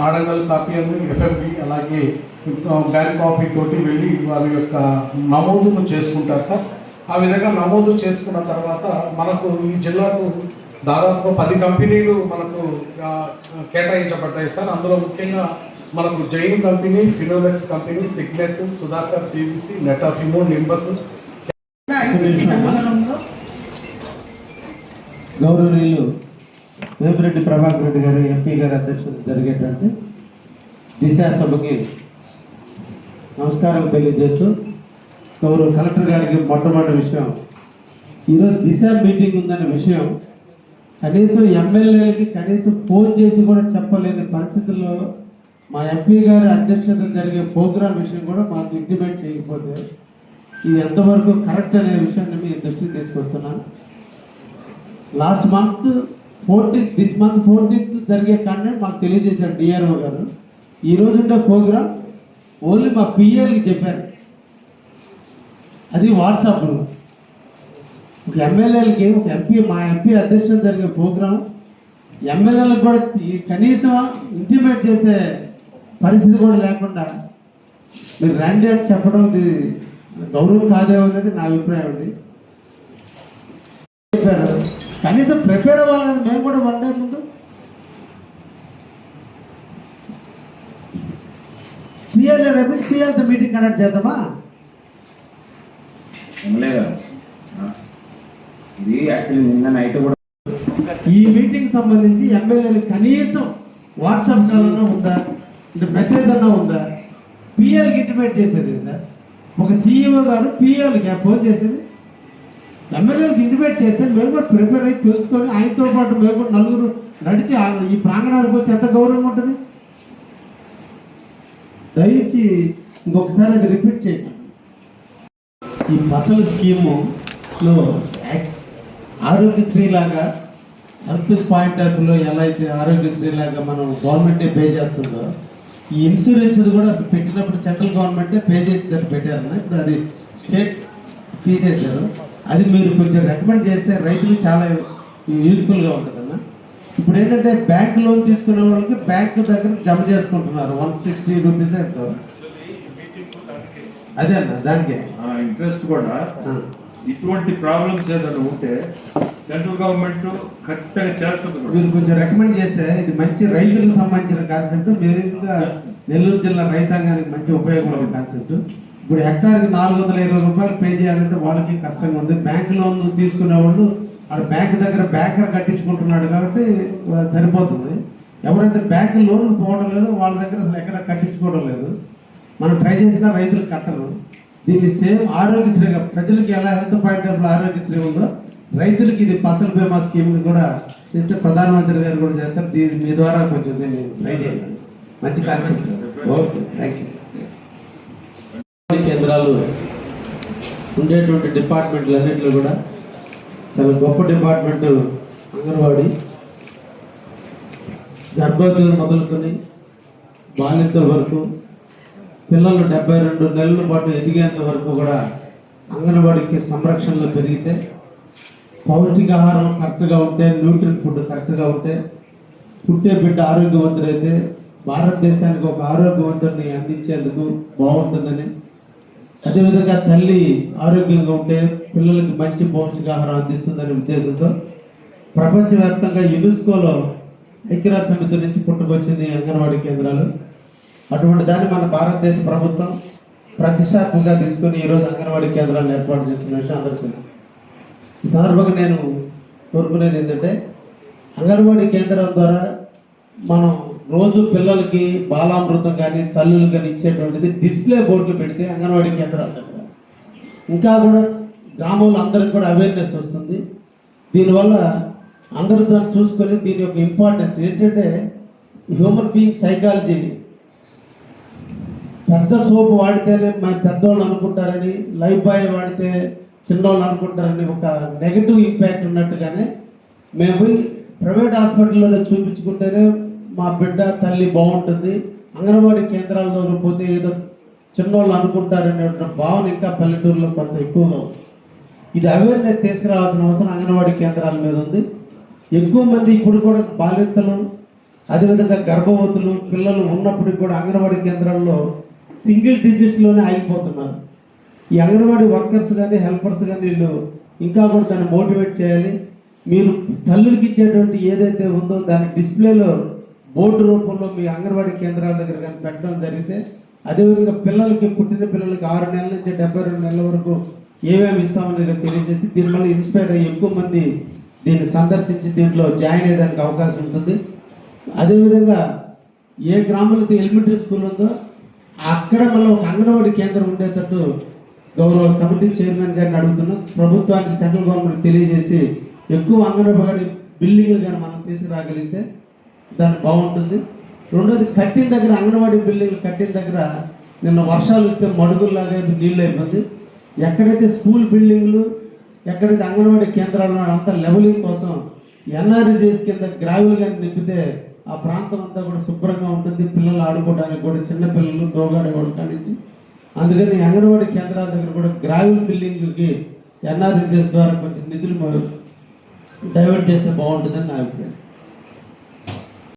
ఆడంగల్ copy అని FMB అలాగే bank copy తోటి వెళ్ళి వారి యొక్క నమోదును చేసుకుంటారు సార్. ఆ విధంగా నమోదు చేసుకున్న తర్వాత మనకు ఈ జిల్లాకు దాదాపు 10 కంపెనీలు మనకు కేటాయించబడ్డాయి సార్. అందులో ముఖ్యంగా మనకు Jain company, Finolex company, Signet, Sudhakar PVC, నెటాఫిమో, నింబస్. గౌరవనీయులు వేమిరెడ్డి ప్రభాకర్ రెడ్డి గారు ఎంపీ గారి అధ్యక్షతన జరిగేటువంటి దిశ సభకి నమస్కారం తెలియజేస్తూ, గౌరవ కలెక్టర్ గారికి మొట్టమొదటి విషయం, ఈరోజు దిశ మీటింగ్ ఉందనే విషయం కనీసం ఎమ్మెల్యేలకి కనీసం ఫోన్ చేసి కూడా చెప్పలేని పరిస్థితుల్లో మా ఎంపీ గారి అధ్యక్షతన జరిగే ప్రోగ్రాం విషయం కూడా మాకు ఇంటిమేట్ చేయకపోతే ఇది ఎంతవరకు కరెక్ట్ అనే విషయాన్ని మీ దృష్టికి తీసుకొస్తున్నాను. Last month 14th, this month 14th జరిగే కంటెంట్ మాకు తెలియజేశారు డిఆర్ఓ గారు. ఈరోజు ఉండే ప్రోగ్రాం ఓన్లీ మా పిఏలకి చెప్పారు, అది వాట్సాప్లో. ఒక ఎమ్మెల్యేలకి, ఒక ఎంపీ, మా ఎంపీ అధ్యక్షత జరిగే ప్రోగ్రాం ఎమ్మెల్యేలకు కూడా కనీసం ఇంటిమేట్ చేసే పరిస్థితి కూడా లేకుండా మీరు రండి అని చెప్పడం గౌరవం కాదేమో అనేది నా అభిప్రాయం అండి. చెప్పారు కనీసం ప్రిపేర్ అవ్వాలనేది మేము కూడా 1 day ముందు పిఎల్తో మీటింగ్ కండక్ట్ చేద్దామా? ఇది యాక్చువల్లీ నిన్న నైట్ కూడా ఈ మీటింగ్ సంబంధించి ఎమ్మెల్యేలు కనీసం వాట్సాప్ కాల్ అన్నా ఉందా, అంటే మెసేజ్ అన్నా ఉందా? పిఎల్కి ఇంటిమేట్ చేసేది సార్. ఒక సిఇఓ గారు పిఎల్కి ఫోన్ చేసేది, ఎమ్మెల్యేలకు ఇంటిమేట్ చేస్తే మేము కూడా ప్రిపేర్ అయ్యి తెలుసుకొని ఆయనతో పాటు మేము కూడా నలుగురు నడిచి ఈ ప్రాంగణానికి వస్తే ఎంత గౌరవం ఉంటుంది. దయచి ఇంకొకసారి అది రిపీట్ చేయండి. ఈ ఫసల్ స్కీములో ఆరోగ్యశ్రీ లాగా హెల్త్ పాయింట్ ఆఫ్ వ్యూలో ఎలా అయితే ఆరోగ్యశ్రీ లాగా మనం గవర్నమెంటే పే చేస్తుందో, ఈ ఇన్సూరెన్స్ కూడా పెట్టినప్పుడు సెంట్రల్ గవర్నమెంటే పే చేసేదాన్ని పెట్టారన్న. ఇప్పుడు అది స్టేట్ తీసేశారు. అది మీరు కొంచెం రికమెండ్ చేస్తే రైతులు చాలా యూజ్ఫుల్గా ఉంటుందన్న. ఇప్పుడు ఏంటంటే బ్యాంక్ లోన్ తీసుకునే వాళ్ళకి బ్యాంక్ దగ్గర జమ చేసుకుంటున్నారు 160 రూపీస్ ఎంతో. అదే అన్న, దానికి ఇంట్రెస్ట్ కూడా ఇటువంటి ప్రాబ్లమ్స్ ఏదైనా ఉంటే సెంట్రల్ గవర్నమెంట్ ఖచ్చితంగా చేస్తుంది. మీరు కొంచెం రికమెండ్ చేస్తే ఇది మంచి రైతులకు సంబంధించిన కాన్సెప్ట్, మెయిన్గా నెల్లూరు జిల్లా రైతాంగానికి మంచి ఉపయోగపడే కాన్సెప్ట్. ఇప్పుడు హెక్టార్కి 420 రూపాయలు పే చేయాలంటే వాళ్ళకి కష్టంగా ఉంది. బ్యాంక్ లోన్ తీసుకునే వాళ్ళు అక్కడ బ్యాంక్ దగ్గర బ్యాంకర్ కట్టించుకుంటున్నాడు కాబట్టి సరిపోతుంది. ఎవరైతే బ్యాంక్ లోన్ పోవడం లేదు వాళ్ళ దగ్గర అసలు ఎక్కడ కట్టించుకోవడం లేదు. మనం ట్రై చేసినా రైతులు కట్టరు. దీన్ని సేమ్ ఆరోగ్యశ్రీగా ప్రజలకు ఎలా హెల్త్ పాయింట్ ఆఫ్ ఆరోగ్యశ్రీ ఉందో రైతులకి ఇది ఫసల్ బీమా స్కీమ్ కూడా చేస్తే ప్రధానమంత్రి గారు కూడా చేస్తారు. దీని మీ ద్వారా కొంచెం దీన్ని ట్రై చేయండి. మంచి కాన్సెప్ట్. Okay, thank you. కేంద్రాలు ఉండేటువంటి డిపార్ట్మెంట్లు అన్నింటిలో కూడా చాలా గొప్ప డిపార్ట్మెంట్ అంగన్వాడీ. గర్భవతులు మొదలుకొని బాలింతల వరకు పిల్లలు 72 నెలల పాటు ఎదిగేంత వరకు కూడా అంగన్వాడీకి సంరక్షణలో పెరిగితే, పౌష్టికాహారం కరెక్ట్గా ఉంటే, న్యూట్రియంట్ ఫుడ్ కరెక్ట్గా ఉంటే, పుట్టే బిడ్డ ఆరోగ్యవంతుడైతే భారతదేశానికి ఒక ఆరోగ్యవంతుడిని అందించేందుకు బాగుంటుందని, అదేవిధంగా తల్లి ఆరోగ్యంగా ఉంటే పిల్లలకి మంచి పౌష్టికాహారం అందిస్తుందనే ఉద్దేశంతో ప్రపంచవ్యాప్తంగా యునెస్కోలో ఐక్యరాజ్య సమితి నుంచి పుట్టుకొచ్చింది అంగన్వాడీ కేంద్రాలు. అటువంటి దాన్ని మన భారతదేశ ప్రభుత్వం ప్రతిష్టాత్మకంగా తీసుకొని ఈరోజు అంగన్వాడీ కేంద్రాలను ఏర్పాటు చేస్తున్న విషయం అందరికీ. ఈ సందర్భంగా నేను కోరుకునేది ఏంటంటే, అంగన్వాడీ కేంద్రం ద్వారా మనం రోజు పిల్లలకి బాలామృతం కానీ తల్లులు కానీ ఇచ్చేటువంటిది డిస్ప్లే బోర్డులు పెడితే అంగన్వాడీ కేంద్రాల దగ్గర ఇంకా కూడా గ్రామంలో అందరికి కూడా అవేర్నెస్ వస్తుంది. దీనివల్ల అందరూ దాన్ని చూసుకొని దీని యొక్క ఇంపార్టెన్స్ ఏంటంటే, హ్యూమన్ బీయింగ్ సైకాలజీ, పెద్ద సోపు వాడితేనే మన పెద్దవాళ్ళు అనుకుంటారని, లైఫ్ బాయ్ వాడితే చిన్నవాళ్ళు అనుకుంటారని ఒక నెగిటివ్ ఇంపాక్ట్ ఉన్నట్టుగానే మేము ప్రైవేట్ హాస్పిటల్లోనే చూపించుకుంటేనే మా బిడ్డ తల్లి బాగుంటుంది, అంగన్వాడీ కేంద్రాల్లో పోతే ఏదో చిన్నవాళ్ళు అనుకుంటారనే భావన ఇంకా పల్లెటూరులో కొంత ఎక్కువగా ఉంది. ఇది అవేర్నెస్ తీసుకురావాల్సిన అవసరం అంగన్వాడీ కేంద్రాల మీద ఉంది. ఎక్కువ మంది ఇప్పుడు కూడా బాలింతలు అదేవిధంగా గర్భవతులు పిల్లలు ఉన్నప్పటికీ కూడా అంగన్వాడీ కేంద్రాల్లో సింగిల్ డిజిట్స్లోనే ఆగిపోతున్నారు. ఈ అంగన్వాడీ వర్కర్స్ కానీ హెల్పర్స్ కానీ వీళ్ళు ఇంకా కూడా దాన్ని మోటివేట్ చేయాలి. మీరు తల్లులకి ఇచ్చేటువంటి ఏదైతే ఉందో దాని డిస్ప్లేలో బోర్డు రూపంలో మీ అంగన్వాడీ కేంద్రాల దగ్గర కానీ పెట్టడం జరిగితే, అదేవిధంగా పిల్లలకి పుట్టిన పిల్లలకి 6 నెలల నుంచి 72 నెలల వరకు ఏమేమి ఇస్తామనేది తెలియజేసి దీనివల్ల ఇన్స్పైర్ అయ్యి ఎక్కువ మంది దీన్ని సందర్శించి దీంట్లో జాయిన్ అయ్యేదానికి అవకాశం ఉంటుంది. అదేవిధంగా ఏ గ్రామంలో ఎలిమెంటరీ స్కూల్ ఉందో అక్కడ మళ్ళీ ఒక అంగన్వాడీ కేంద్రం ఉండేటట్టు గౌరవ కమిటీ చైర్మన్ గారిని అడుగుతున్నాం. ప్రభుత్వానికి సెంట్రల్ గవర్నమెంట్ తెలియజేసి ఎక్కువ అంగన్వాడీ బిల్డింగ్లు కానీ మనం తీసుకురాగలిగితే దానికి బాగుంటుంది. రెండోది కట్టిన దగ్గర అంగన్వాడీ బిల్డింగ్లు కట్టిన దగ్గర నిన్న వర్షాలు వస్తే మడుగుల్లాగా నీళ్ళు అయిపోతుంది. ఎక్కడైతే స్కూల్ బిల్డింగ్లు ఎక్కడైతే అంగన్వాడీ కేంద్రాలు అంతా లెవెలింగ్ కోసం ఎన్ఆర్జీఎస్ కింద గ్రావెల్ కానీ నింపితే ఆ ప్రాంతం అంతా కూడా శుభ్రంగా ఉంటుంది. పిల్లలు ఆడుకోవడానికి కూడా చిన్న పిల్లలు దోగాడే నుంచి అందుకని అంగన్వాడీ కేంద్రాల దగ్గర కూడా గ్రావెల్ ఫిల్లింగ్కి ఎన్ఆర్జీఎస్ ద్వారా కొంచెం నిధులు డైవర్ట్ చేస్తే బాగుంటుందని నా అభిప్రాయం.